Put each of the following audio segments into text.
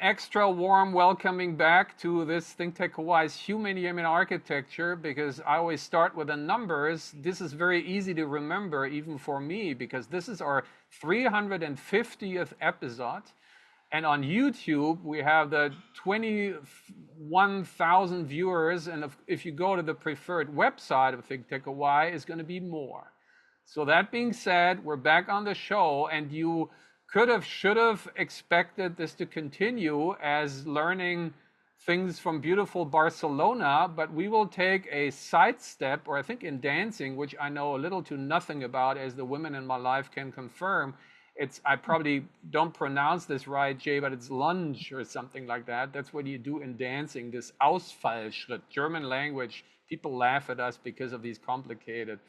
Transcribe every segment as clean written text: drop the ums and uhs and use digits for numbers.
extra warm welcoming back to this Think Tech Hawaii's Humane architecture, because I always start with the numbers. This is very easy to remember, even for me, because this is our 350th episode. And on YouTube, we have the 21,000 viewers. And if you go to the preferred website of Think Tech Hawaii, it's going to be more. So that being said, we're back on the show, and you could have, should have expected this to continue as learning things from beautiful Barcelona, but we will take a sidestep, or I think in dancing, which I know a little to nothing about, as the women in my life can confirm. I probably don't pronounce this right, Jay, but it's lunge or something like that. That's what you do in dancing, this Ausfallschritt, German language. People laugh at us because of these complicated,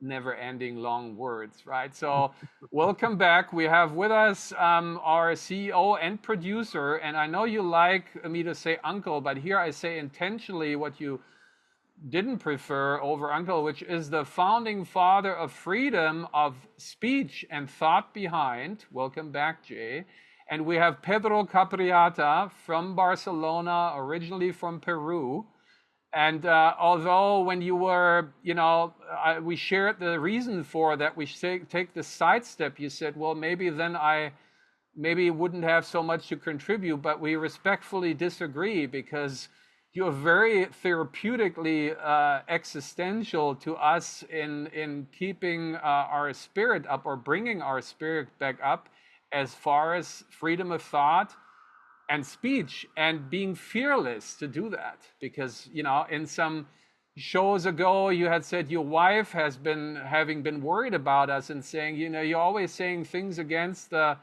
never-ending long words, right? So welcome back. We have with us our CEO and producer, and I know you like me to say uncle, but here I say intentionally what you didn't prefer over uncle, which is the founding father of freedom of speech and thought behind. Welcome back, Jay. And we have Pedro Capriata from Barcelona, originally from Peru. And although when you were, we shared the reason for that we take the sidestep, you said, well, maybe then I wouldn't have so much to contribute, but we respectfully disagree, because you're very therapeutically existential to us in keeping our spirit up, or bringing our spirit back up, as far as freedom of thought and speech, and being fearless to do that. Because, in some shows ago, you had said your wife has been, having been worried about us and saying, you're always saying things against the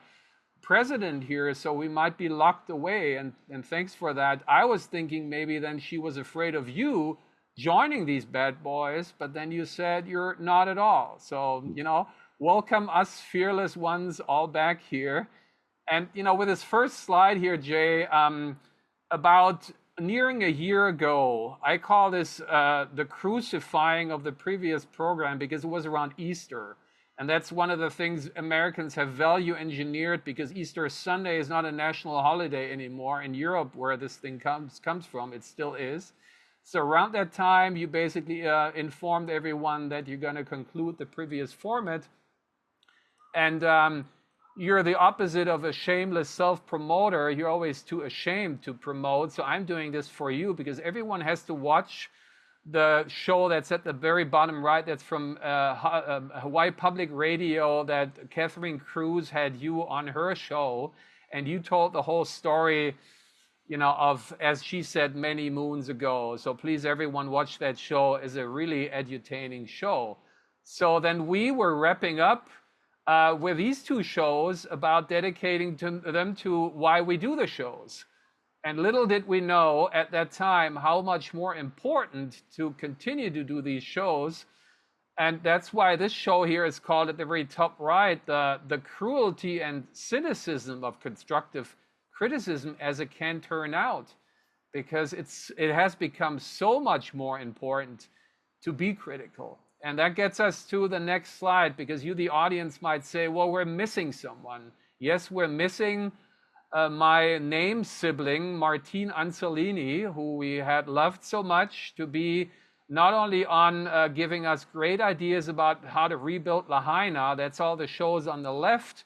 president here, so we might be locked away. And thanks for that. I was thinking maybe then she was afraid of you joining these bad boys, but then you said you're not at all. So, welcome us fearless ones all back here. And, with this first slide here, Jay, about nearing a year ago, I call this the crucifying of the previous program, because it was around Easter. And that's one of the things Americans have value engineered, because Easter Sunday is not a national holiday anymore. In Europe, where this thing comes from, it still is. So around that time, you basically informed everyone that you're going to conclude the previous format. And you're the opposite of a shameless self-promoter. You're always too ashamed to promote. So I'm doing this for you, because everyone has to watch the show that's at the very bottom right. That's from Hawaii Public Radio, that Catherine Cruz had you on her show. And you told the whole story, of, as she said, many moons ago. So please, everyone, watch that show. It's a really edutaining show. So then we were wrapping up with these two shows about dedicating them to why we do the shows. And little did we know at that time how much more important to continue to do these shows. And that's why this show here is called, at the very top right, the cruelty and cynicism of constructive criticism as it can turn out. Because it has become so much more important to be critical. And that gets us to the next slide, because you, the audience, might say, well, we're missing someone. Yes, we're missing my name sibling, Martin Anzellini, who we had loved so much to be not only on giving us great ideas about how to rebuild Lahaina, that's all the shows on the left,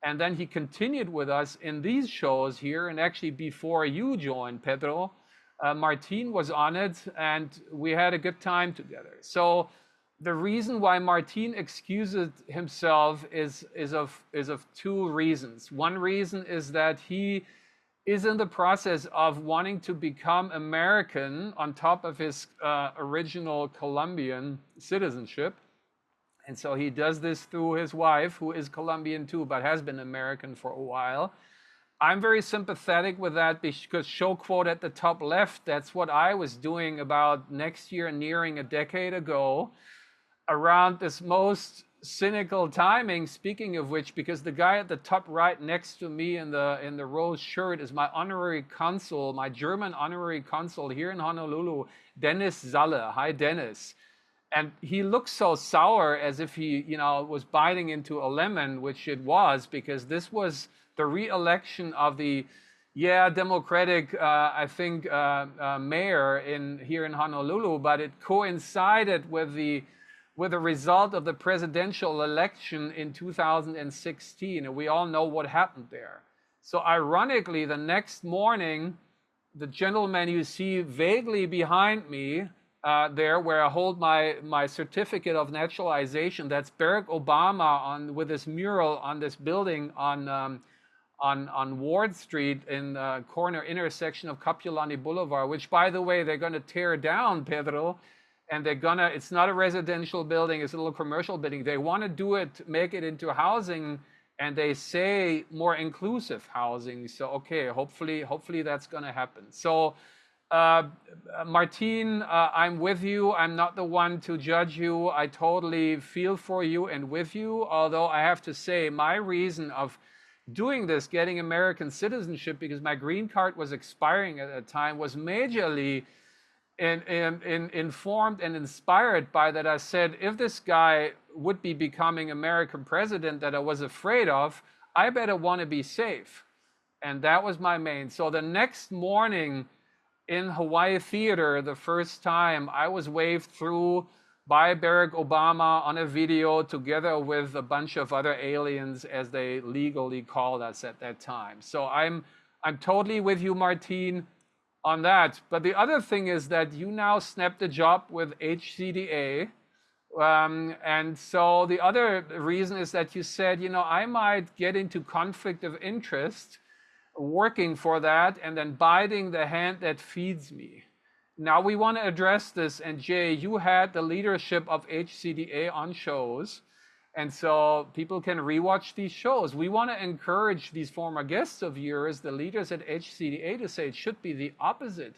and then he continued with us in these shows here, and actually before you joined, Pedro, Martin was on it, and we had a good time together. So the reason why Martin excuses himself is of two reasons. One reason is that he is in the process of wanting to become American on top of his original Colombian citizenship. And so he does this through his wife, who is Colombian too, but has been American for a while. I'm very sympathetic with that, because show quote at the top left, that's what I was doing about next year, nearing a decade ago, around this most cynical timing, speaking of which, because the guy at the top right next to me in the rose shirt is my honorary consul, my German honorary consul here in Honolulu, Dennis Zalle. Hi, Dennis. And he looks so sour, as if he, was biting into a lemon, which it was, because this was the re-election of the yeah, Democratic, I think, mayor here in Honolulu, but it coincided with the result of the presidential election in 2016, and we all know what happened there. So ironically, the next morning, the gentleman you see vaguely behind me there, where I hold my certificate of naturalization, that's Barack Obama with this mural on this building on Ward Street in the corner intersection of Kapiolani Boulevard, which, by the way, they're going to tear down, Pedro. And it's not a residential building, it's a little commercial building. They want to do it, make it into housing, and they say more inclusive housing. So, okay, hopefully that's going to happen. So, Martin, I'm with you. I'm not the one to judge you. I totally feel for you and with you. Although I have to say, my reason of doing this, getting American citizenship, because my green card was expiring at the time, was majorly informed and inspired by that. I said, if this guy would be becoming American president that I was afraid of, I better want to be safe. And that was my main. So the next morning in Hawaii Theater, the first time, I was waved through by Barack Obama on a video together with a bunch of other aliens, as they legally called us at that time. So I'm totally with you, Martin, on that. But the other thing is that you now snapped a job with HCDA. And so the other reason is that you said, I might get into conflict of interest working for that and then biting the hand that feeds me. Now we want to address this. And Jay, you had the leadership of HCDA on shows. And so people can rewatch these shows. We want to encourage these former guests of yours, the leaders at HCDA, to say it should be the opposite.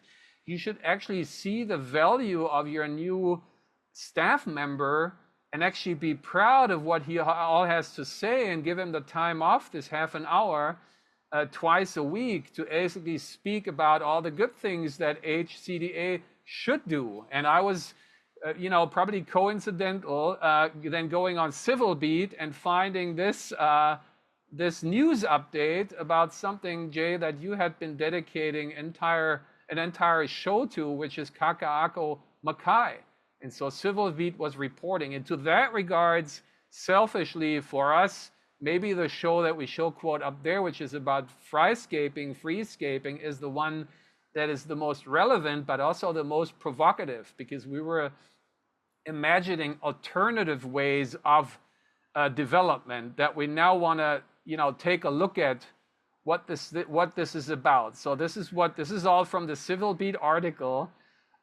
You should actually see the value of your new staff member and actually be proud of what he all has to say and give him the time off, this half an hour, twice a week, to basically speak about all the good things that HCDA should do. And I was probably coincidental, then going on Civil Beat and finding this news update about something, Jay, that you had been dedicating an entire show to, which is Kaka'ako Makai. And so Civil Beat was reporting. And to that regards, selfishly for us, maybe the show that we show quote up there, which is about freescaping, is the one that is the most relevant, but also the most provocative, because we were imagining alternative ways of development that we now want to, take a look at what this is about. So this is all from the Civil Beat article.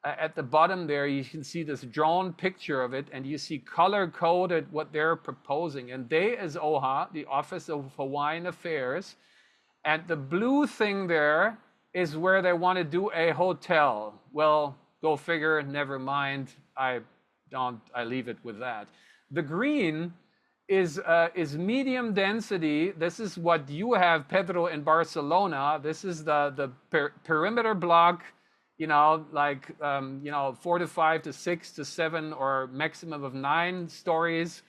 At the bottom there, you can see this drawn picture of it, and you see color-coded what they're proposing. And they is OHA, the Office of Hawaiian Affairs, and the blue thing there is where they want to do a hotel. Well, go figure, never mind. I leave it with that. The green is medium density. This is what you have, Pedro, in Barcelona. This is the perimeter block, like 4 to 5 to 6 to 7 or maximum of 9 stories.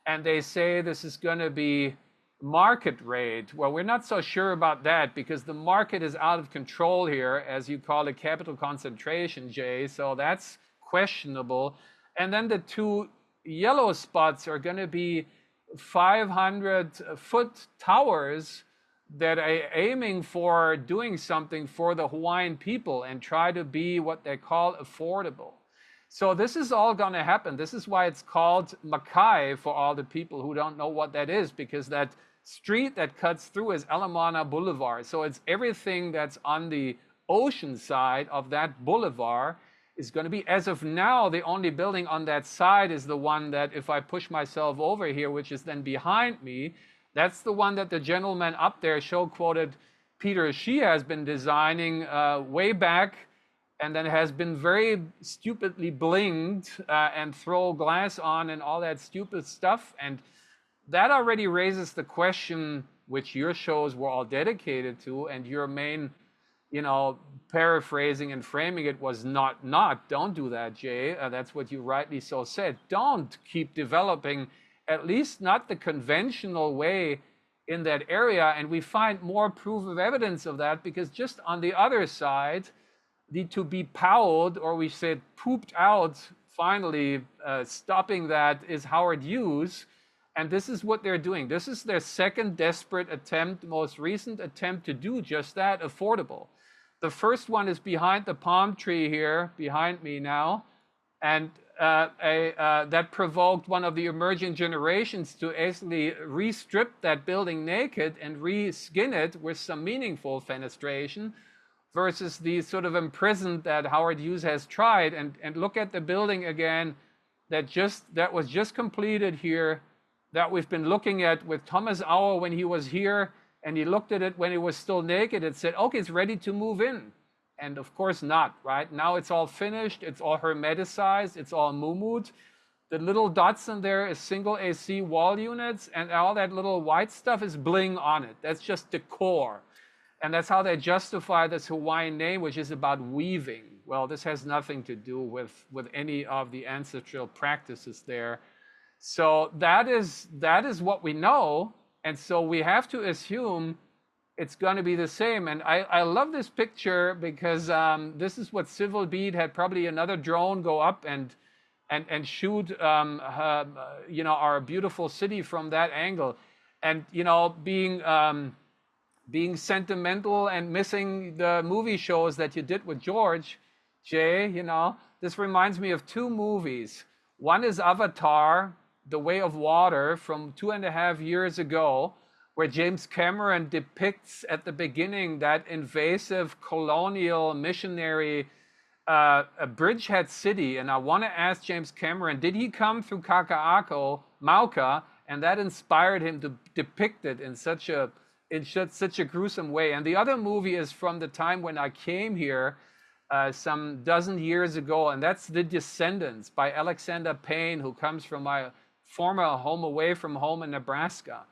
And they say this is going to be market rate. Well, we're not so sure about that, because the market is out of control here, as you call it, capital concentration, Jay. So that's questionable. And then the two yellow spots are going to be 500-foot towers that are aiming for doing something for the Hawaiian people and try to be what they call affordable. So this is all going to happen. This is why it's called Makai for all the people who don't know what that is, because that street that cuts through is Alamana Boulevard. So it's everything that's on the ocean side of that boulevard is going to be, as of now, the only building on that side is the one that, if I push myself over here, which is then behind me, that's the one that the gentleman up there show quoted Peter Shi has been designing way back, and then has been very stupidly blinged and throw glass on and all that stupid stuff. And that already raises the question, which your shows were all dedicated to, and your main, paraphrasing and framing it was not, don't do that, Jay. That's what you rightly so said. Don't keep developing, at least not the conventional way in that area. And we find more proof of evidence of that because just on the other side, the to be powed, or we said pooped out, finally stopping that, is Howard Hughes. And this is what they're doing. This is their second desperate attempt, most recent attempt to do just that, affordable. The first one is behind the palm tree here, behind me now. And that provoked one of the emerging generations to actually re-strip that building naked and re-skin it with some meaningful fenestration, versus the sort of imprisoned that Howard Hughes has tried. And look at the building again that was just completed here, that we've been looking at with Thomas Auer when he was here, and he looked at it when it was still naked and said, okay, it's ready to move in. And of course not, right? Now it's all finished, it's all hermeticized, it's all mumut. The little dots in there is single AC wall units, and all that little white stuff is bling on it. That's just decor. And that's how they justify this Hawaiian name, which is about weaving. Well, this has nothing to do with any of the ancestral practices there. So that is what we know. And so we have to assume it's going to be the same. And I love this picture because this is what Civil Beat had probably another drone go up and shoot our beautiful city from that angle. And being sentimental and missing the movie shows that you did with George, Jay, this reminds me of two movies. One is Avatar, The Way of Water, from 2.5 years ago, where James Cameron depicts at the beginning that invasive colonial missionary bridgehead city. And I want to ask James Cameron, did he come through Kaka'ako Makau, and that inspired him to depict it in such a gruesome way? And the other movie is from the time when I came here some dozen years ago, and that's The Descendants by Alexander Payne, who comes from my former home away from home in Nebraska.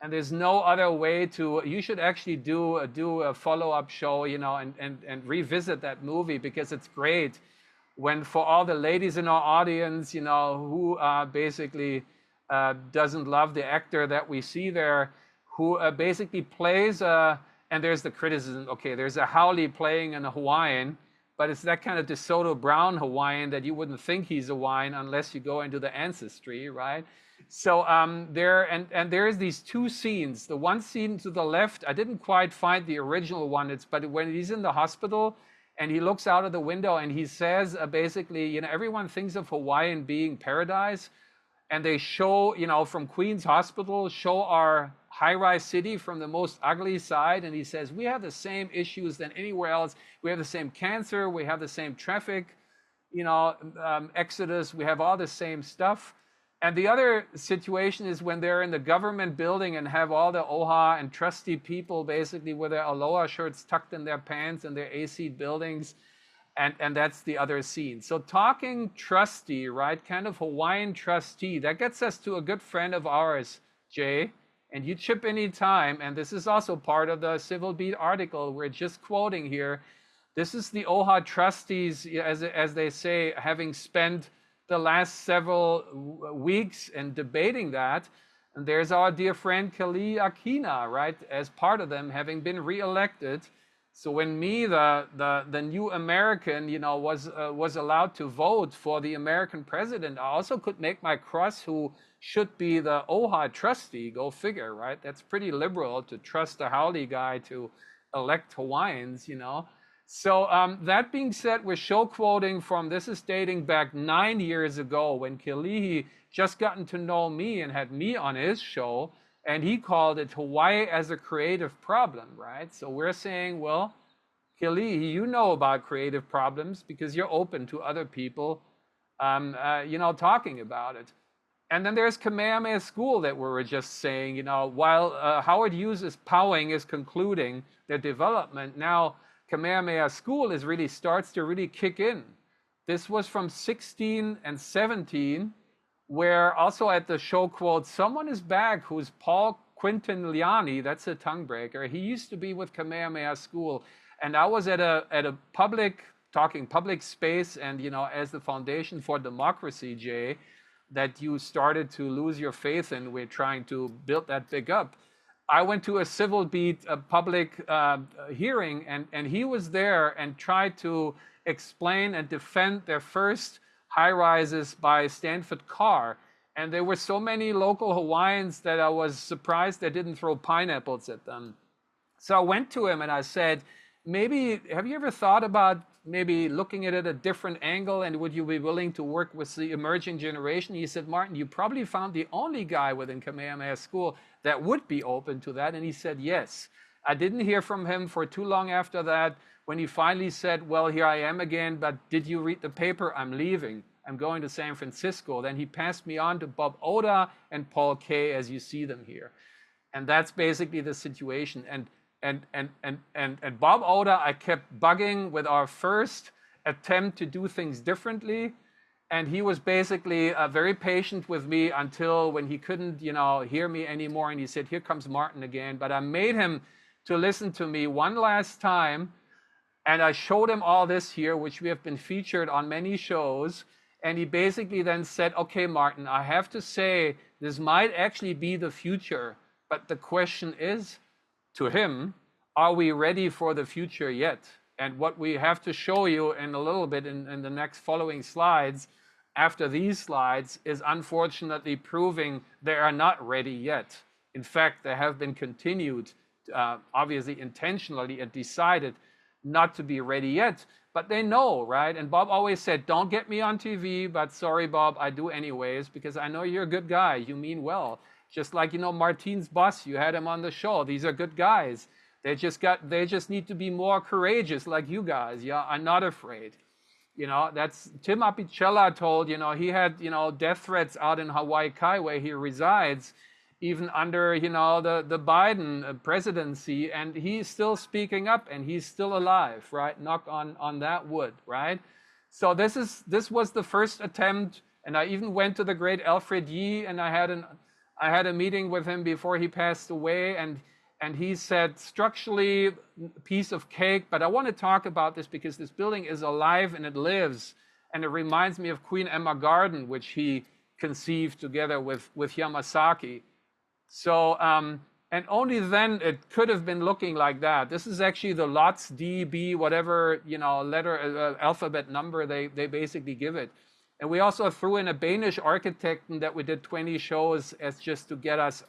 And there's no other way you should actually do a follow-up show, and revisit that movie, because it's great when, for all the ladies in our audience, who basically doesn't love the actor that we see there, who basically plays and there's the criticism, okay, there's a haole playing in a Hawaiian, but it's that kind of DeSoto Brown Hawaiian that you wouldn't think he's Hawaiian unless you go into the ancestry, right? So there's these two scenes. The one scene to the left, I didn't quite find the original one, but when he's in the hospital and he looks out of the window and he says basically, everyone thinks of Hawaiian being paradise, and they show, from Queens Hospital, show our high-rise city from the most ugly side, and he says, we have the same issues than anywhere else. We have the same cancer, we have the same traffic, exodus, we have all the same stuff. And the other situation is when they're in the government building and have all the OHA and trusty people basically with their aloha shirts tucked in their pants in their AC buildings. And that's the other scene. So talking trustee, right, kind of Hawaiian trustee, that gets us to a good friend of ours, Jay, and you chip any time. And this is also part of the Civil Beat article we're just quoting here. This is the OHA trustees, as they say, having spent the last several weeks in debating that. And there's our dear friend Kali Akina, right, as part of them, having been reelected. So when me, the new American, was allowed to vote for the American president, I also could make my cross who should be the OHA trustee. Go figure, right? That's pretty liberal to trust the haole guy to elect Hawaiians, So that being said, we're show quoting from, this is dating back 9 years ago when Kilihi just gotten to know me and had me on his show. And he called it Hawaii as a creative problem, right? So we're saying, well, Kilihi, you know about creative problems because you're open to other people, talking about it. And then there's Kamehameha School that we were just saying, while Howard Hughes is concluding their development, now Kamehameha School starts to really kick in. This was from 16 and 17, where also at the show quote, someone is back who's Paul Quintiliani, that's a tongue breaker. He used to be with Kamehameha School. And I was at a public space, and as the Foundation for Democracy, Jay, that you started to lose your faith in, we're trying to build that big up. I went to a civil beat, a public hearing, and he was there and tried to explain and defend their first high-rises by Stanford Carr. And there were so many local Hawaiians that I was surprised they didn't throw pineapples at them. So I went to him and I said, maybe, have you ever thought about maybe looking at it a different angle, and would you be willing to work with the emerging generation? He said, Martin, you probably found the only guy within Kamehameha School that would be open to that. And he said, yes. I didn't hear from him for too long after that. When he finally said, well, here I am again, but did you read the paper? I'm leaving. I'm going to San Francisco. Then he passed me on to Bob Oda and Paul Kay, as you see them here. And that's basically the situation. And Bob Oda, I kept bugging with our first attempt to do things differently. And he was basically very patient with me until when he couldn't, hear me anymore. And he said, here comes Martin again. But I made him to listen to me one last time. And I showed him all this here, which we have been featured on many shows. And he basically then said, okay, Martin, I have to say, this might actually be the future. But the question is, to him, are we ready for the future yet? And what we have to show you in a little bit in the next following slides, after these slides, is unfortunately proving they are not ready yet. In fact, they have been continued, obviously intentionally, and decided not to be ready yet. But they know, right? And Bob always said, don't get me on TV, but sorry, Bob, I do anyways, because I know you're a good guy. You mean well. Just like, Martin's boss, you had him on the show. These are good guys. They just need to be more courageous like you guys. Yeah, I'm not afraid. That's Tim Apicella told, he had, death threats out in Waiakea where he resides, even under, the Biden presidency, and he's still speaking up and he's still alive, right? Knock on that wood, right? So this was the first attempt, and I even went to the great Alfred Yee, and I had a meeting with him before he passed away, and he said, structurally, piece of cake, but I want to talk about this because this building is alive and it lives, and it reminds me of Queen Emma Garden, which he conceived together with Yamasaki. So, and only then it could have been looking like that. This is actually the lots D, B, whatever, letter, alphabet number they basically give it. And we also threw in a Danish architect that we did 20 shows as just to get us,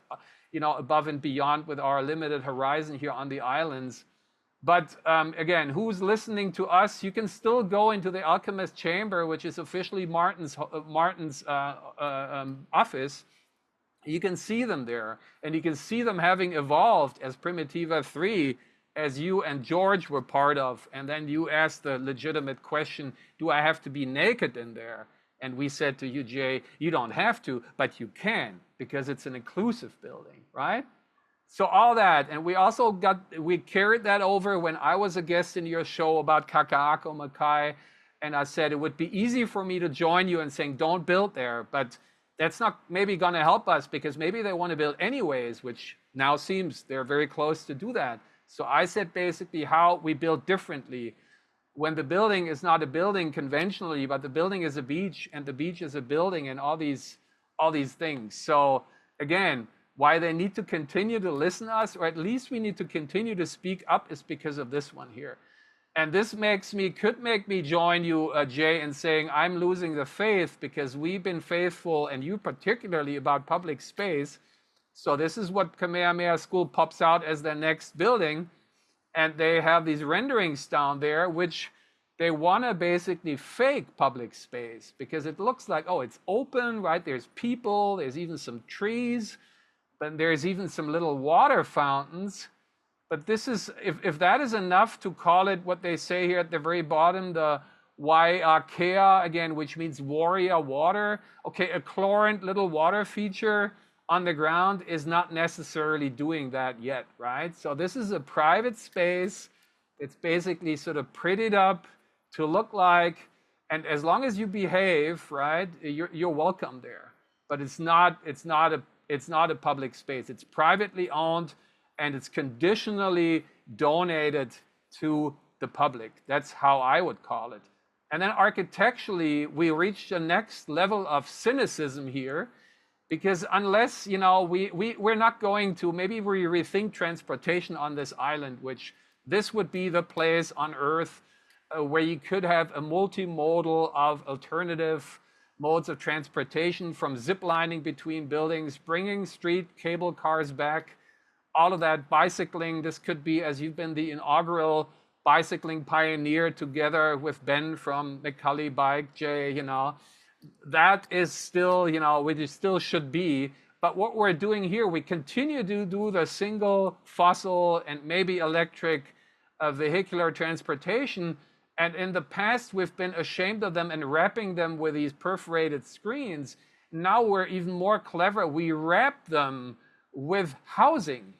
above and beyond with our limited horizon here on the islands. But again, who's listening to us? You can still go into the Alchemist Chamber, which is officially Martin's office. You can see them there, and you can see them having evolved as Primitiva 3, as you and George were part of. And then you asked the legitimate question, do I have to be naked in there? And we said to you, Jay, you don't have to, but you can, because it's an inclusive building, right? So all that, and we carried that over when I was a guest in your show about Kaka'ako Makai, and I said it would be easy for me to join you and saying, don't build there, but that's not maybe going to help us, because maybe they want to build anyways, which now seems they're very close to do that. So I said basically how we build differently, when the building is not a building conventionally, but the building is a beach, and the beach is a building, and all these things. So again, why they need to continue to listen to us, or at least we need to continue to speak up, is because of this one here. And this could make me join you, Jay, in saying I'm losing the faith, because we've been faithful, and you particularly, about public space. So this is what Kamehameha School pops out as their next building. And they have these renderings down there, which they want to basically fake public space, because it looks like, oh, it's open, right? There's people, there's even some trees, but there's even some little water fountains. But this is, if that is enough to call it what they say here at the very bottom, the Waiakea, again, which means warrior water. Okay, a chlorine little water feature on the ground is not necessarily doing that yet, right? So this is a private space. It's basically sort of prettied up to look like, and as long as you behave, right, you're welcome there. But it's not a public space. It's privately owned, and it's conditionally donated to the public. That's how I would call it. And then architecturally, we reached the next level of cynicism here, Because unless, you know, we're not going to, maybe we rethink transportation on this island, which this would be the place on Earth where you could have a multimodal of alternative modes of transportation, from ziplining between buildings, bringing street cable cars back, all of that, bicycling. This could be, as you've been the inaugural bicycling pioneer together with Ben from McCully Bike, Jay, you know, that is still, you know, which it still should be. But what we're doing here, we continue to do the single fossil and maybe electric vehicular transportation. And in the past, we've been ashamed of them and wrapping them with these perforated screens. Now we're even more clever. We wrap them with housing.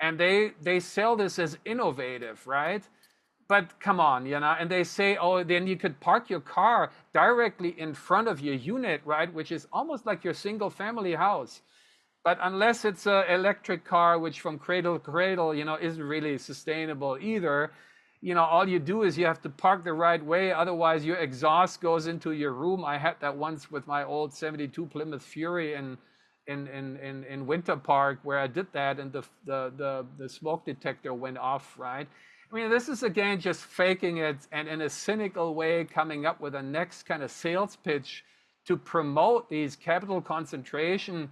And they sell this as innovative, right? But come on, you know, and they say, oh, then you could park your car directly in front of your unit, right? Which is almost like your single family house. But unless it's an electric car, which from cradle to cradle, you know, isn't really sustainable either, you know, all you do is you have to park the right way. Otherwise, your exhaust goes into your room. I had that once with my old 72 Plymouth Fury in Winter Park, where I did that, and the smoke detector went off, right? I mean, this is, again, just faking it and in a cynical way coming up with a next kind of sales pitch to promote these capital concentration,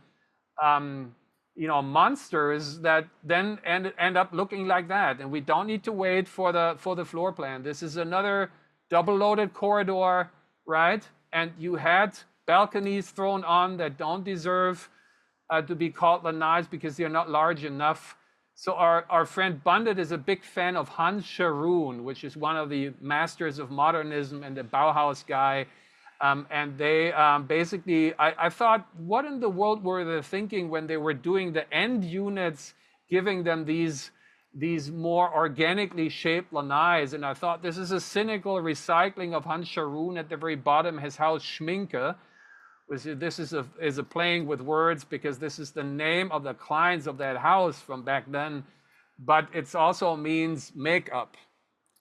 you know, monsters that then end up looking like that. And we don't need to wait for the floor plan. This is another double-loaded corridor, right? And you had balconies thrown on that don't deserve to be called lanais because they're not large enough. So our friend Bundit is a big fan of Hans Scharoun, which is one of the masters of modernism and the Bauhaus guy. And they basically, I thought, what in the world were they thinking when they were doing the end units, giving them these more organically shaped lanais? And I thought, this is a cynical recycling of Hans Scharoun. At the very bottom, his house Schminke. This is a playing with words, because this is the name of the clients of that house from back then, but it also means makeup.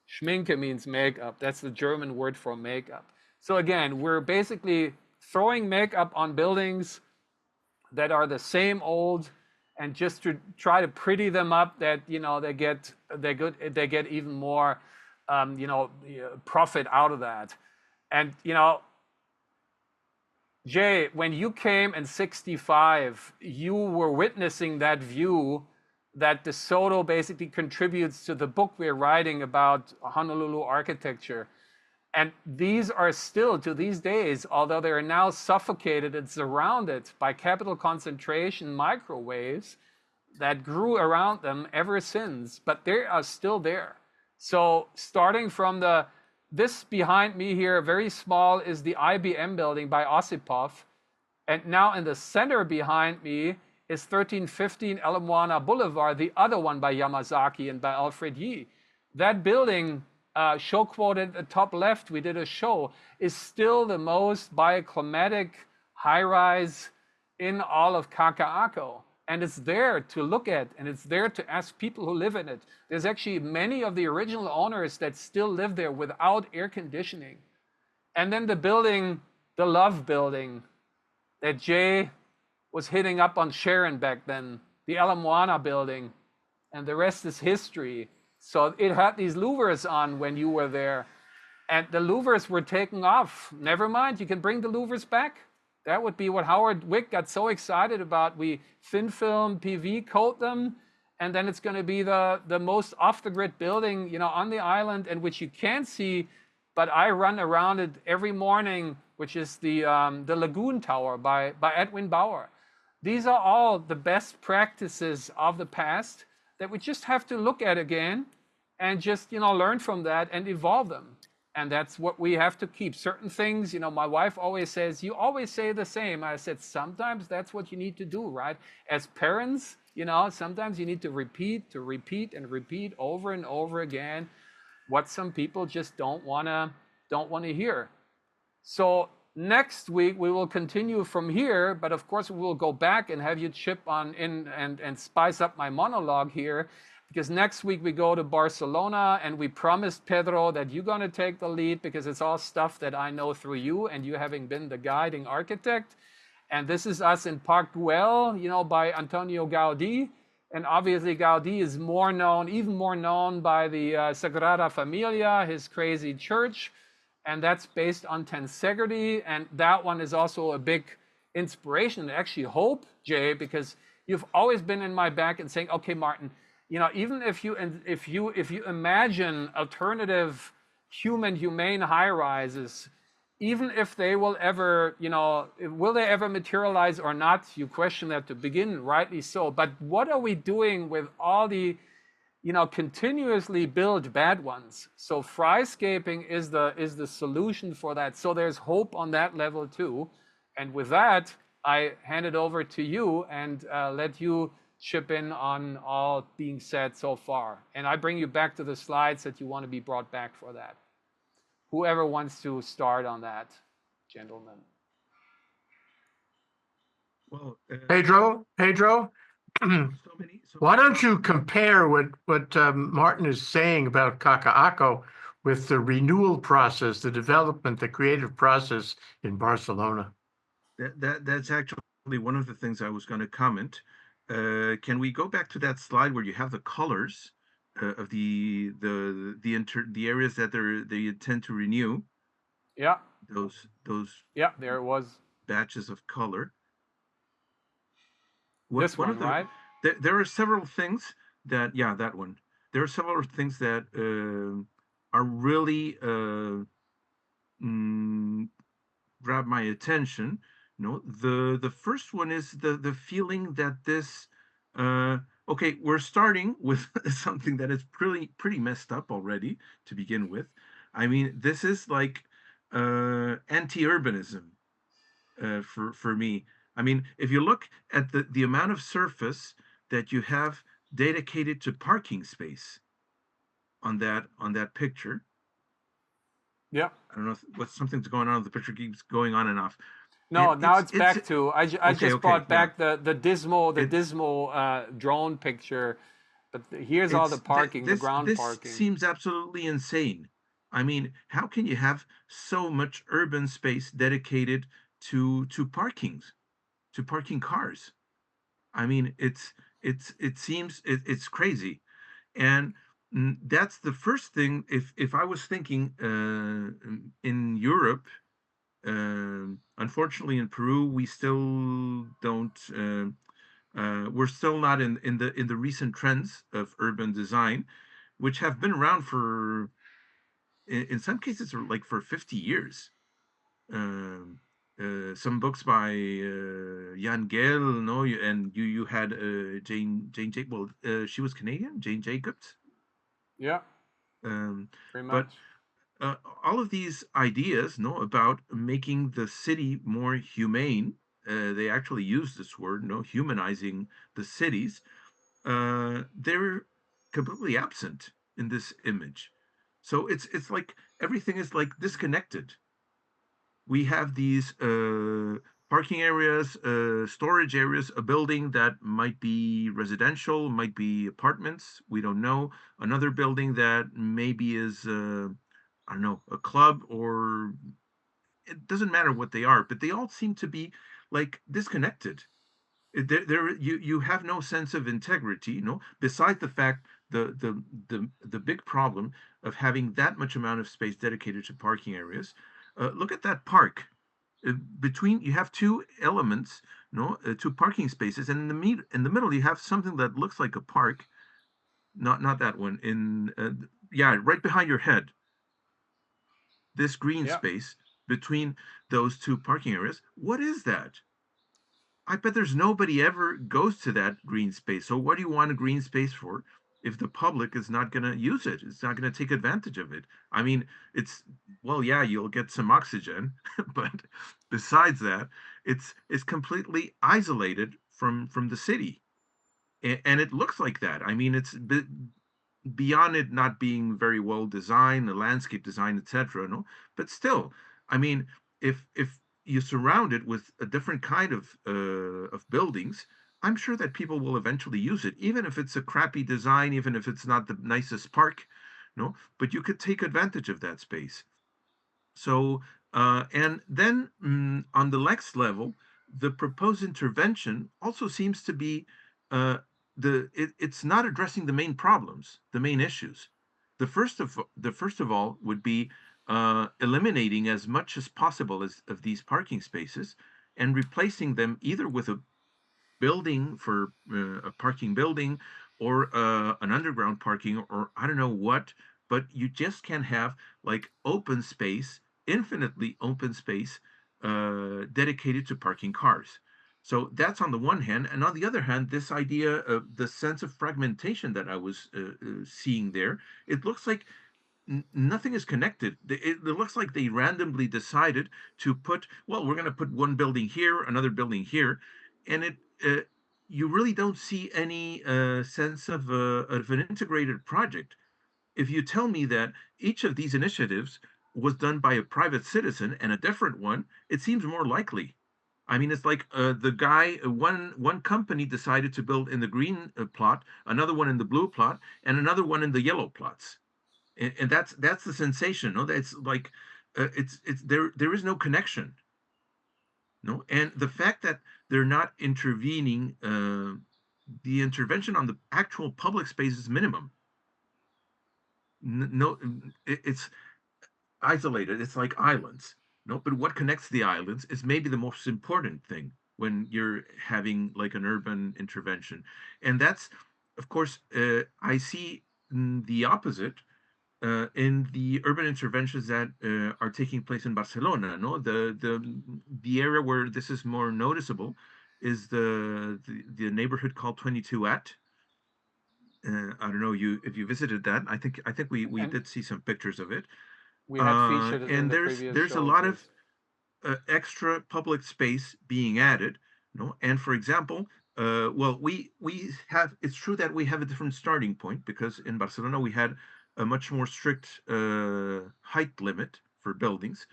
Schminke means makeup. That's the German word for makeup. So again, we're basically throwing makeup on buildings that are the same old, and just to try to pretty them up, that, you know, they get even more, you know, profit out of that. And, you know, Jay, when you came in '65, you were witnessing that view that DeSoto basically contributes to the book we're writing about Honolulu architecture. And these are still, to these days, although they are now suffocated and surrounded by capital concentration microwaves that grew around them ever since, but they are still there. So starting from this behind me here, very small, is the IBM building by Osipov. And now in the center behind me is 1315 Ala Boulevard, the other one by Yamazaki and by Alfred Yee. That building, show quoted at the top left, we did a show, is still the most bioclimatic high-rise in all of Kaka'ako. And it's there to look at, and it's there to ask people who live in it. There's actually many of the original owners that still live there without air conditioning. And then the building, the Love Building, that Jay was hitting up on Sharon back then, the Ala Moana building, and the rest is history. So it had these louvers on when you were there, and the louvers were taken off. Never mind, you can bring the louvers back. That would be what Howard Wick got so excited about. We thin film, PV coat them, and then it's going to be the most off-the-grid building, you know, on the island, and which you can't see, but I run around it every morning, which is the Lagoon Tower by Edwin Bauer. These are all the best practices of the past that we just have to look at again and just, you know, learn from that and evolve them. And that's what we have to keep. Certain things, you know, my wife always says, you always say the same. I said, sometimes that's what you need to do, right? As parents, you know, sometimes you need to repeat and repeat over and over again what some people just don't want to hear. So next week, we will continue from here, but of course, we will go back and have you chip on in and spice up my monologue here. Because next week we go to Barcelona, and we promised Pedro that you're going to take the lead, because it's all stuff that I know through you and you having been the guiding architect. And this is us in Park Güell, you know, by Antonio Gaudí. And obviously Gaudí is more known, even more known by the Sagrada Familia, his crazy church. And that's based on tensegrity. And that one is also a big inspiration and actually hope, Jay, because you've always been in my back and saying, okay, Martin, you know, even if you imagine alternative humane high rises, even if they will ever, you know, will they ever materialize or not? You question that to begin, rightly so. But what are we doing with all the, you know, continuously build bad ones? So fryscaping is the solution for that. So there's hope on that level too. And with that, I hand it over to you and let you chip in on all being said so far. And I bring you back to the slides that you want to be brought back for that. Whoever wants to start on that, gentlemen. Well, Pedro, so why don't you compare what Martin is saying about Kaka'ako with the renewal process, the development, the creative process in Barcelona? That's actually one of the things I was going to comment. Can we go back to that slide where you have the colors of the areas that they intend to renew? Yeah. Those Yeah, there it was. batches of color. This one, right? There are several things that, yeah, that one. There are several things that are really grab my attention. You know, the first one is the feeling that this okay, we're starting with something that is pretty messed up already to begin with. I mean, this is like anti-urbanism for me. I mean, if you look at the amount of surface that you have dedicated to parking space on that picture. Yeah. I don't know what something's going on. The picture keeps going on and off. No, And now it's back to I just brought back yeah. the dismal drone picture, but here's all the parking, the ground parking. This seems absolutely insane. I mean, how can you have so much urban space dedicated to parking cars? I mean, it seems it's crazy, and that's the first thing. If I was thinking in Europe, unfortunately in Peru, we still don't. We're still not in the recent trends of urban design, which have been around for in some cases like for 50 years. Um, some books by Jan Gehl, no, and you had Jane Jacobs. Well, she was Canadian, Jane Jacobs. Yeah, Um, pretty but much. all of these ideas, no, about making the city more humane. They actually use this word, no, humanizing the cities. They're completely absent in this image. So it's like everything is like disconnected. We have these parking areas, storage areas, a building that might be residential, might be apartments. We don't know. Another building that maybe is, I don't know, a club, or it doesn't matter what they are, but they all seem to be like disconnected. You have no sense of integrity, you know, besides the fact the big problem of having that much amount of space dedicated to parking areas. Look at that park. Between you have two elements, no, two parking spaces, and in the middle you have something that looks like a park. Not that one. Yeah, right behind your head. This green Yeah. space between those two parking areas. What is that? I bet there's nobody ever goes to that green space. So what do you want a green space for if the public is not going to use it? It's not going to take advantage of it. I mean, well, yeah, you'll get some oxygen, but besides that, it's completely isolated from the city. And it looks like that. I mean, it's beyond it not being very well designed, the landscape design, etc. No, but still, I mean, if you surround it with a different kind of buildings, I'm sure that people will eventually use it, even if it's a crappy design, even if it's not the nicest park. No, but you could take advantage of that space. So, and then on the next level, the proposed intervention also seems to be it's not addressing the main problems, the main issues. The first of all would be eliminating as much as possible of these parking spaces and replacing them either with a building for a parking building or an underground parking or I don't know what, but you just can't have like open space, infinitely open space dedicated to parking cars. So that's on the one hand, and on the other hand, this idea of the sense of fragmentation that I was seeing there, it looks like nothing is connected. It looks like they randomly decided to put, well, we're going to put one building here, another building here, and uh, you really don't see any sense of an integrated project. If you tell me that each of these initiatives was done by a private citizen and a different one, it seems more likely. I mean, it's like the guy, one company decided to build in the green plot, another one in the blue plot, and another one in the yellow plots, and that's the sensation. No, that's like it's there is no connection. No, and the fact that they're not intervening, the intervention on the actual public space is minimum. No, it's isolated. It's like islands. No, but what connects the islands is maybe the most important thing when you're having like an urban intervention, and that's, of course, I see the opposite in the urban interventions that are taking place in Barcelona. No, the area where this is more noticeable is the neighborhood called 22 at. I don't know you if you visited that. I think we And did see some pictures of it. we had featured it in And the previous there's a shows, lot yes. of extra public space being added. No, and for example, well, we have. It's true that we have a different starting point because in Barcelona we had a much more strict height limit for buildings.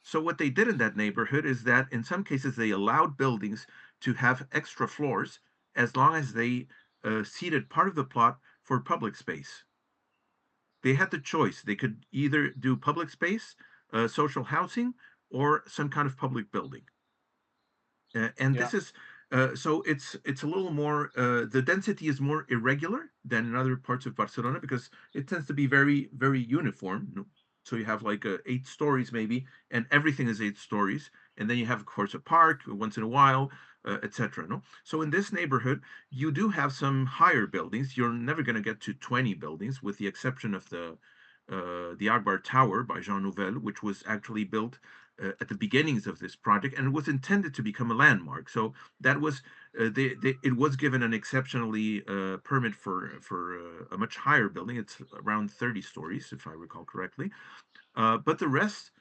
So what they did in that neighborhood is that in some cases they allowed buildings to have extra floors as long as they ceded part of the plot for public space. They had the choice. They could either do public space, social housing, or some kind of public building. And Yeah. this is so it's a little more the density is more irregular than in other parts of Barcelona because it tends to be very uniform. So you have like 8 stories maybe, and everything is 8 stories, and then you have of course a park once in a while, etc. No, so in this neighborhood you do have some higher buildings. You're never going to get to 20 buildings, with the exception of the Akbar Tower by Jean Nouvel, which was actually built at the beginnings of this project, and it was intended to become a landmark. So that was it was given an exceptionally permit for a much higher building. It's around 30 stories, if I recall correctly. But the rest,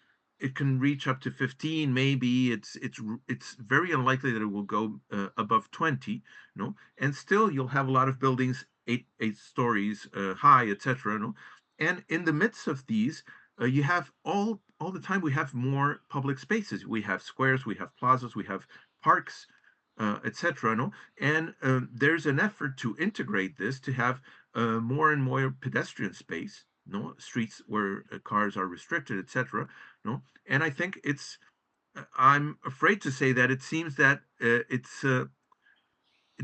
it can reach up to 15, maybe. It's very unlikely that it will go above 20, no. And still, you'll have a lot of buildings eight stories high, etc. No, and in the midst of these, you have all the time we have more public spaces. We have squares, we have plazas, we have parks, etc. No, and there's an effort to integrate this to have more and more pedestrian space, no, streets where cars are restricted, etc. No, and I think I'm afraid to say that it seems that it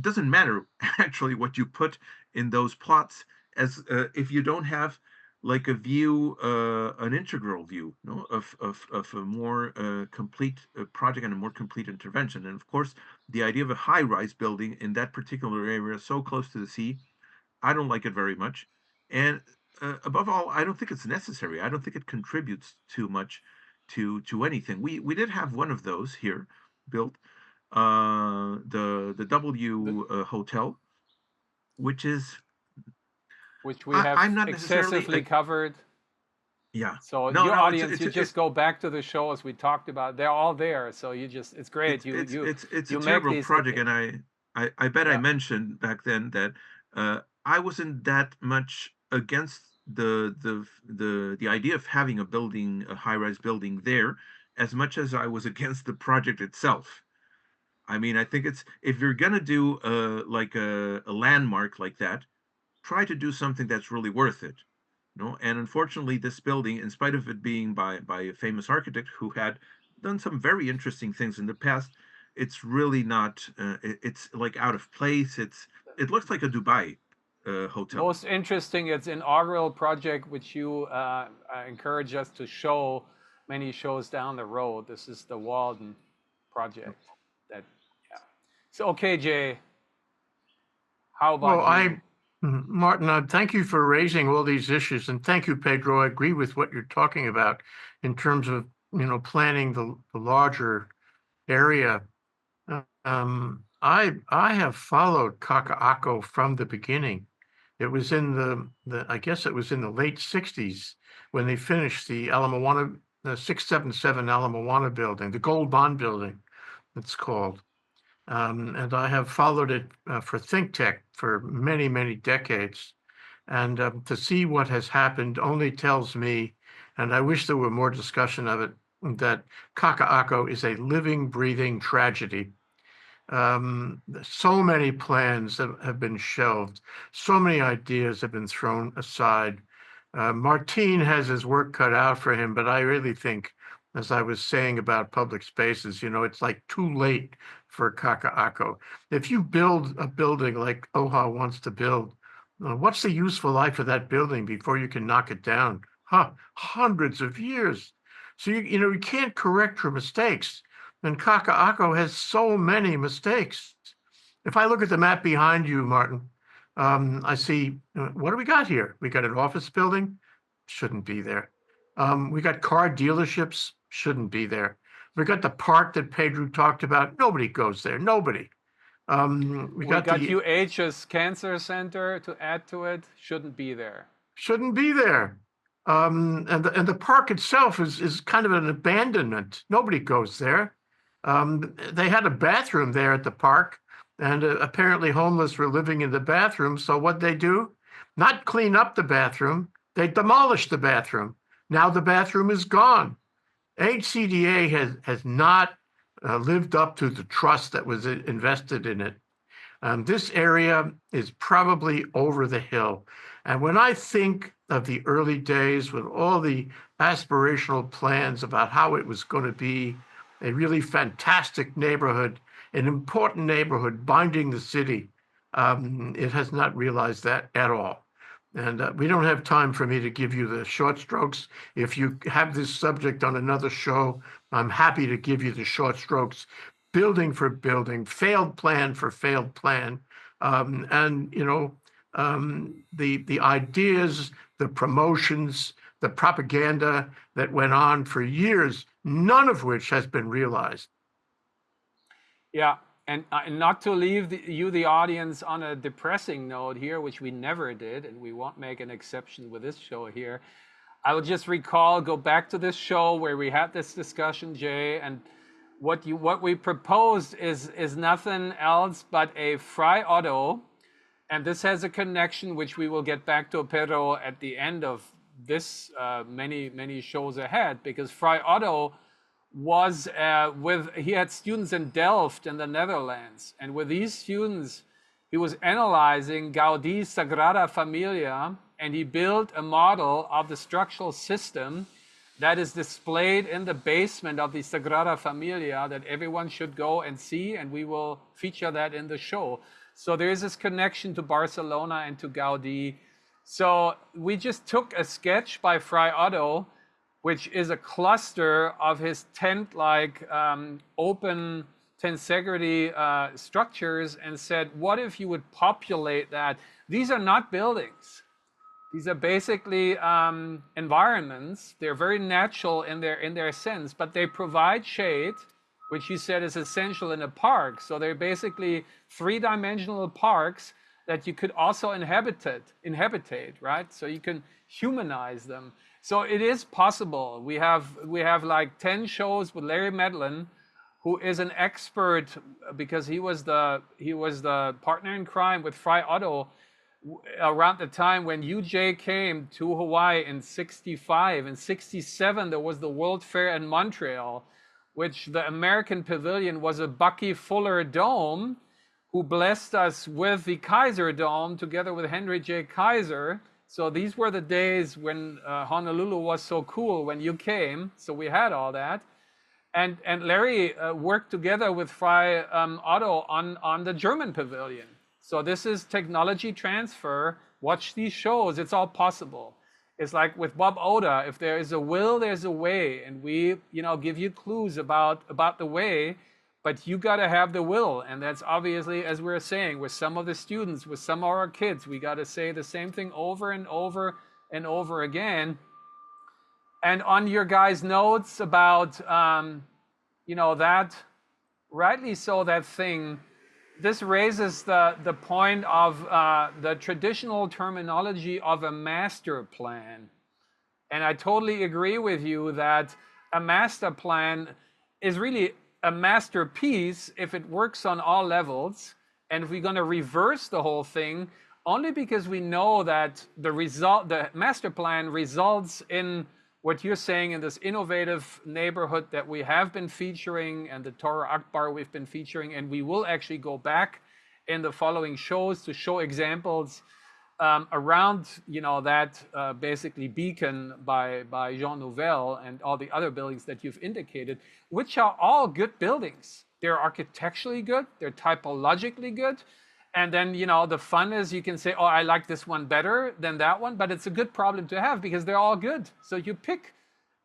doesn't matter actually what you put in those plots, as if you don't have like a view, an integral view, no, of a more complete project and a more complete intervention. And of course, the idea of a high-rise building in that particular area so close to the sea, I don't like it very much. And above all, I don't think it's necessary. I don't think it contributes too much to anything. We did have one of those here built, the The, W Hotel, which is which we have I'm not necessarily excessively covered. yeah, So no, your no, audience, you just go back to the show as we talked about. They're all there. So you just, it's great. it's a You make terrible these. project, and I bet I Yeah. mentioned back then that I wasn't that much against the idea of having a building, a high-rise building there, as much as I was against the project itself. I mean, I think it's if you're gonna do like a landmark like that, try to do something that's really worth it. No, and unfortunately, this building, in spite of it being by a famous architect who had done some very interesting things in the past, it's really not. It's like out of place. It looks like a Dubai hotel. Most interesting, its inaugural project, which you encourage us to show many shows down the road. This is the Walden project. That, yeah. So, okay, Jay, how Well, about you? Martin, thank you for raising all these issues, and thank you, Pedro. I agree with what you're talking about in terms of planning the larger area. I have followed Kaka'ako from the beginning. It was in the I guess it was in the late '60s when they finished the Alamoana, the 677 Alamoana building, the Gold Bond building, it's called. And I have followed it for Think Tech for many, many decades. And to see what has happened only tells me, and I wish there were more discussion of it, that Kaka'ako is a living, breathing tragedy. So many plans have been shelved. So many ideas have been thrown aside. Martin has his work cut out for him, but I really think, as I was saying about public spaces, it's like too late for Kaka'ako. If you build a building like OHA wants to build, what's the useful life of that building before you can knock it down? Hundreds of years. So you can't correct your mistakes. And Kaka'ako has so many mistakes. If I look at the map behind you, Martin, I see, what do we got here? We got an office building, shouldn't be there. We got car dealerships, shouldn't be there. We got the park that Pedro talked about. Nobody goes there, nobody. We got UH's Cancer Center to add to it, shouldn't be there. Shouldn't be there. And the park itself is kind of an abandonment. Nobody goes there. They had a bathroom there at the park, and apparently homeless were living in the bathroom. So what they do? Not clean up the bathroom. They demolish the bathroom. Now the bathroom is gone. HCDA has not lived up to the trust that was invested in it. This area is probably over the hill. And when I think of the early days with all the aspirational plans about how it was going to be a really fantastic neighborhood, an important neighborhood binding the city, it has not realized that at all. And we don't have time for me to give you the short strokes. If you have this subject on another show, I'm happy to give you the short strokes, building for building, failed plan for failed plan. And, the ideas, the promotions, the propaganda that went on for years, none of which has been realized. Yeah, and not to leave the audience on a depressing note here, which we never did, and we won't make an exception with this show here. I will just go back to this show where we had this discussion, Jay, and what we proposed is nothing else but a Fry Otto, and this has a connection which we will get back to, Pedro, at the end of this many shows ahead, because Fry Otto was he had students in Delft in the Netherlands, and with these students he was analyzing Gaudi's Sagrada Familia, and he built a model of the structural system that is displayed in the basement of the Sagrada Familia that everyone should go and see, and we will feature that in the show. So there is this connection to Barcelona and to Gaudi. So we just took a sketch by Fry Otto, which is a cluster of his tent-like open tensegrity structures, and said, what if you would populate that? These are not buildings. These are basically environments. They're very natural in their sense, but they provide shade, which you said is essential in a park. So they're basically three-dimensional parks that you could also inhabitate, right? So you can humanize them. So it is possible. We have like 10 shows with Larry Medlin, who is an expert because he was the partner in crime with Fry Otto around the time when UJ came to Hawaii in '65. In '67, there was the World Fair in Montreal, which the American Pavilion was a Bucky Fuller dome, who blessed us with the Kaiser Dome together with Henry J. Kaiser. So these were the days when Honolulu was so cool when you came. So we had all that. And Larry worked together with Fry Otto on the German pavilion. So this is technology transfer. Watch these shows, it's all possible. It's like with Bob Oda, if there is a will, there's a way. And we, give you clues about the way, but you got to have the will. And that's obviously, as we're saying, with some of the students, with some of our kids, we got to say the same thing over and over and over again. And on your guys' notes about, that, rightly so, that thing, this raises the point of the traditional terminology of a master plan. And I totally agree with you that a master plan is really a masterpiece if it works on all levels. And if we're going to reverse the whole thing, only because we know that the master plan results in what you're saying in this innovative neighborhood that we have been featuring, and the Torah Akbar we've been featuring, and we will actually go back in the following shows to show examples around, that basically beacon by Jean Nouvel and all the other buildings that you've indicated, which are all good buildings. They're architecturally good, they're typologically good, and then, the fun is you can say, oh, I like this one better than that one, but it's a good problem to have because they're all good. So you pick.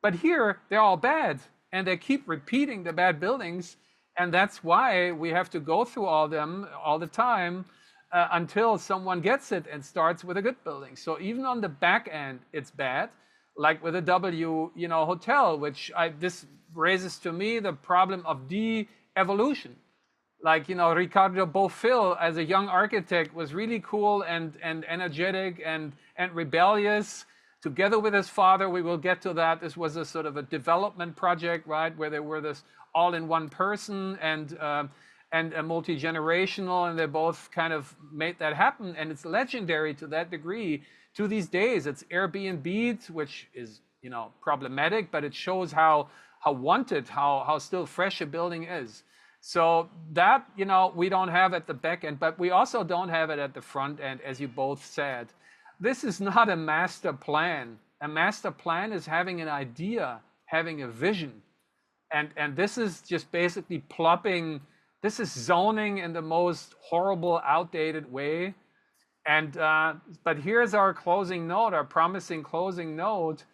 But here, they're all bad, and they keep repeating the bad buildings, and that's why we have to go through all them all the time until someone gets it and starts with a good building. So even on the back end, it's bad, like with a W, hotel, which this raises to me the problem of de-evolution. Like, Ricardo Bofill as a young architect was really cool and energetic and rebellious. Together with his father, we will get to that. This was a sort of a development project, right, where they were this all-in-one person and a multi-generational, and they both kind of made that happen. And it's legendary to that degree. To these days, it's Airbnb, which is, problematic, but it shows how wanted, how still fresh a building is. So that, we don't have at the back end, but we also don't have it at the front end, as you both said. This is not a master plan. A master plan is having an idea, having a vision. And this is just basically plopping, this is zoning in the most horrible, outdated way. And, but here's our closing note, our promising closing note.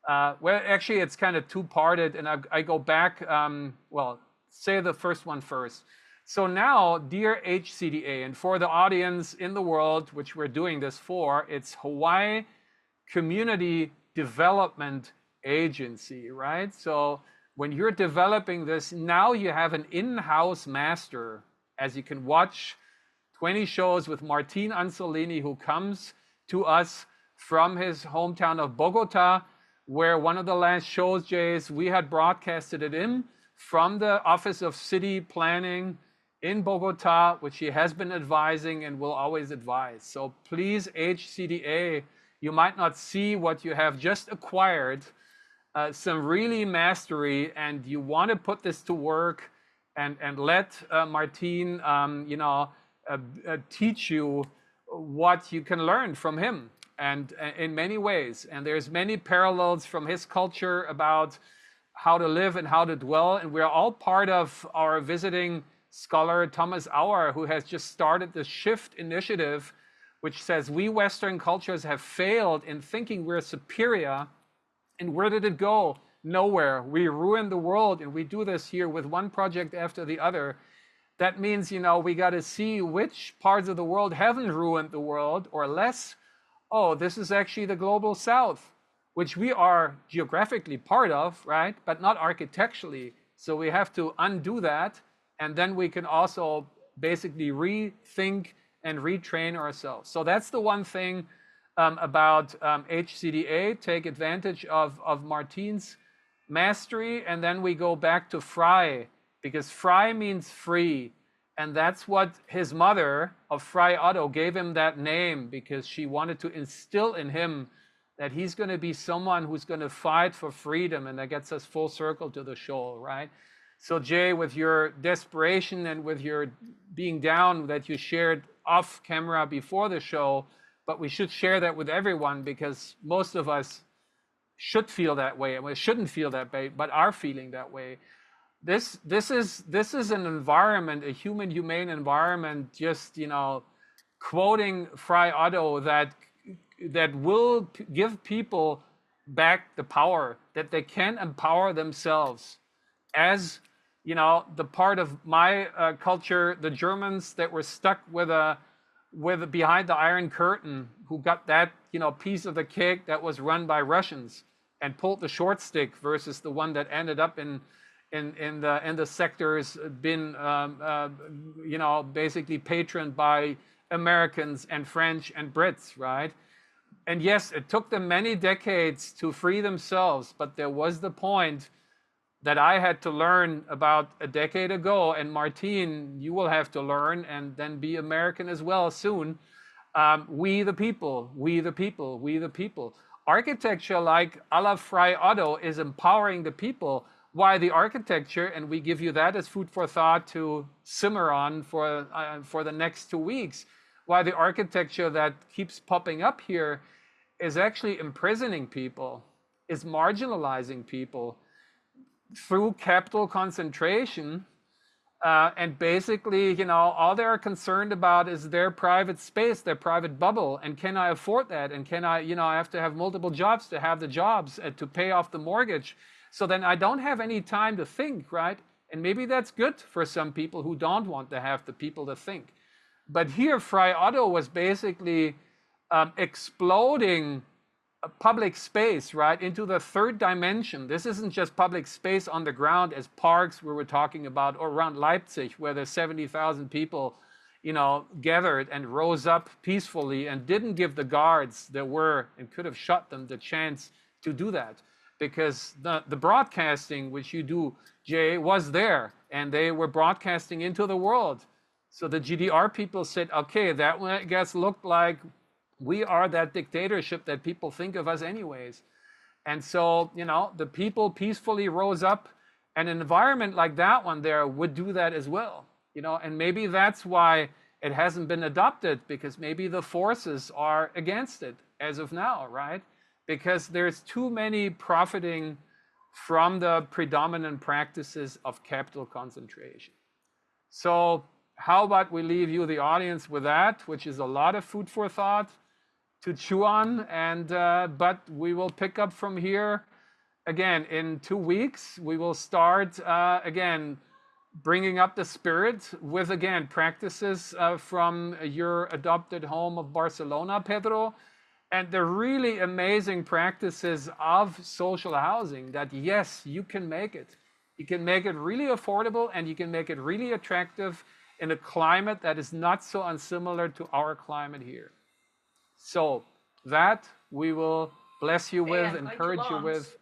Well, actually, it's kind of two-parted, and I go back, say the first one first. So now, dear HCDA, and for the audience in the world, which we're doing this for, it's Hawaii Community Development Agency, right? So when you're developing this, now you have an in-house master, as you can watch 20 shows with Martin Anzellini, who comes to us from his hometown of Bogota, where one of the last shows, Jays, we had broadcasted it in from the Office of City Planning in Bogota, which he has been advising and will always advise. So please, HCDA, you might not see what you have just acquired, some really mastery, and you want to put this to work and let Martin, teach you what you can learn from him, and in many ways. And there's many parallels from his culture about how to live and how to dwell. And we're all part of our visiting scholar, Thomas Auer, who has just started the SHIFT initiative, which says we Western cultures have failed in thinking we're superior. And where did it go? Nowhere. We ruined the world, and we do this here with one project after the other. That means, we got to see which parts of the world haven't ruined the world, or less. Oh, this is actually the global South, which we are geographically part of, right? But not architecturally. So we have to undo that. And then we can also basically rethink and retrain ourselves. So that's the one thing about HCDA. Take advantage of Martin's mastery. And then we go back to Fry, because Fry means free. And that's what his mother of Fry Otto gave him that name, because she wanted to instill in him that he's going to be someone who's going to fight for freedom. And that gets us full circle to the show, right? So Jay, with your desperation and with your being down that you shared off camera before the show, but we should share that with everyone, because most of us should feel that way, and we shouldn't feel that way, but are feeling that way. this is an environment, a humane environment, just, you know, quoting Fry Otto, that will give people back the power, that they can empower themselves. As you know, the part of my culture, the Germans that were stuck with behind the Iron Curtain, who got that, you know, piece of the cake that was run by Russians and pulled the short stick, versus the one that ended up in the sectors been you know, basically patroned by Americans and French and Brits, right? And yes, it took them many decades to free themselves, but there was the point that I had to learn about a decade ago, and Martin, you will have to learn and then be American as well soon. We the people, we the people, we the people. Architecture, like a la Fry Otto, is empowering the people. Why the architecture, and we give you that as food for thought to simmer on for the next 2 weeks, why the architecture that keeps popping up here is actually imprisoning people, is marginalizing people through capital concentration. And basically, you know, all they're concerned about is their private space, their private bubble. And can I afford that? And can I, you know, I have to have multiple jobs to have the jobs to pay off the mortgage. So then I don't have any time to think, right? And maybe that's good for some people who don't want to have the people to think. But here, Fry Otto was basically exploding public space, right, into the third dimension. This isn't just public space on the ground as parks we were talking about, or around Leipzig, where there's 70,000 people, you know, gathered and rose up peacefully and didn't give the guards that were and could have shot them the chance to do that. Because the broadcasting, which you do, Jay, was there, and they were broadcasting into the world. So the GDR people said, okay, that one, I guess, looked like we are that dictatorship that people think of us anyways. And so, you know, the people peacefully rose up, and an environment like that one there would do that as well. You know, and maybe that's why it hasn't been adopted, because maybe the forces are against it as of now, right? Because there's too many profiting from the predominant practices of capital concentration. So how about we leave you, the audience, with that, which is a lot of food for thought to chew on, and but we will pick up from here again in 2 weeks. We will start again bringing up the spirit with, again, practices from your adopted home of Barcelona, Pedro, and the really amazing practices of social housing, that yes, you can make it. You can make it really affordable, and you can make it really attractive in a climate that is not so unsimilar to our climate here. So that we will bless you with, encourage you with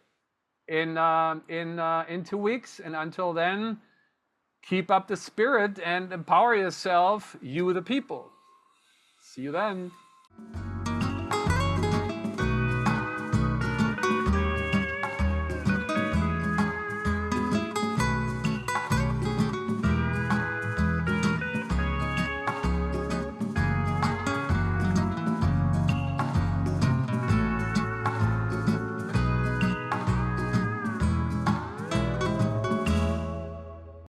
in 2 weeks. And until then, keep up the spirit and empower yourself, you the people. See you then.